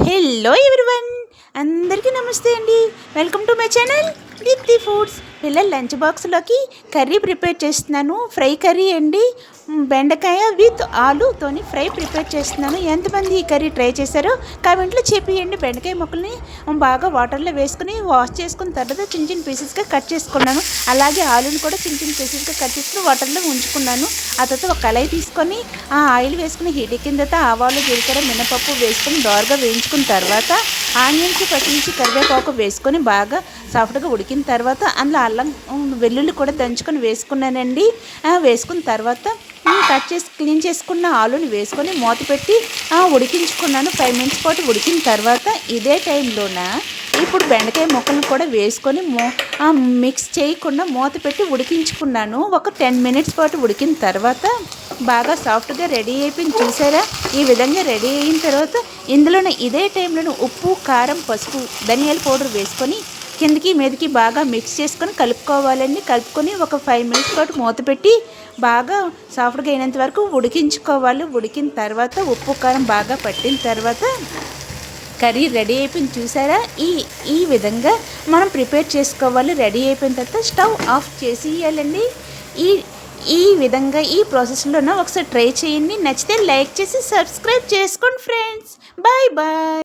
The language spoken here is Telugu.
హలో ఎవ్రీవన్, అందరికీ నమస్తే అండి. Welcome to my channel Deepti foods. పిల్లల లంచ్ బాక్స్లోకి కర్రీ ప్రిపేర్ చేస్తున్నాను. ఫ్రై కర్రీ అండి. బెండకాయ విత్ ఆలుతోని ఫ్రై ప్రిపేర్ చేస్తున్నాను. ఎంతమంది ఈ కర్రీ ట్రై చేశారో కామెంట్లో చెప్పేయండి. బెండకాయ ముక్కల్ని బాగా వాటర్లో వేసుకుని వాష్ చేసుకున్న తర్వాత చిన్న చిన్న పీసెస్గా కట్ చేసుకున్నాను. అలాగే ఆలుని కూడా చిన్న చిన్న పీసెస్గా కట్ చేసుకుని వాటర్లో ఉంచుకున్నాను. ఆ తర్వాత ఒక కళాయి తీసుకొని ఆ ఆయిల్ వేసుకుని హీట్ ఎక్కిన తర్వాత ఆవాలు, జీలకర్ర, మినపప్పు వేసుకొని దోరగా వేయించుకున్న తర్వాత ఆనియన్స్, పచ్చిమిర్చి, కరివేపాకు వేసుకొని బాగా సాఫ్ట్గా ఉడికిన తర్వాత అందులో అల్లం వెల్లుల్లి కూడా దంచుకొని వేసుకున్నానండి. వేసుకున్న తర్వాత క్లీన్ చేసుకున్న ఆలుని వేసుకొని మూత పెట్టి ఉడికించుకున్నాను. 5 మినిట్స్ పాటు ఉడికిన తర్వాత ఇదే టైంలోన ఇప్పుడు బెండకాయ ముక్కలను కూడా వేసుకొని మిక్స్ చేయకుండా మూత పెట్టి ఉడికించుకున్నాను. ఒక 10 మినిట్స్ పాటు ఉడికిన తర్వాత బాగా సాఫ్ట్గా రెడీ అయిపోయింది. చూసారా? ఈ విధంగా రెడీ అయిన తర్వాత ఇందులోనే ఇదే టైంలోనే ఉప్పు, కారం, పసుపు, ధనియాల పౌడర్ వేసుకొని కిందకి మీదకి బాగా మిక్స్ చేసుకొని కలుపుకోవాలండి. కలుపుకొని ఒక 5 మినిట్స్ పాటు మూత పెట్టి బాగా సాఫ్ట్గా అయినంత వరకు ఉడికించుకోవాలి. ఉడికిన తర్వాత ఉప్పు, కారం బాగా పట్టిన తర్వాత కర్రీ రెడీ అయిపోయింది. చూసారా? ఈ విధంగా మనం ప్రిపేర్ చేసుకోవాలి. రెడీ అయిపోయిన తర్వాత స్టవ్ ఆఫ్ చేసేయాలండి. ఈ విధంగా ఈ ప్రాసెస్లోనే ఒకసారి ట్రై చేయండి. నచ్చితే లైక్ చేసి సబ్స్క్రైబ్ చేసుకోండి ఫ్రెండ్స్. Bye bye.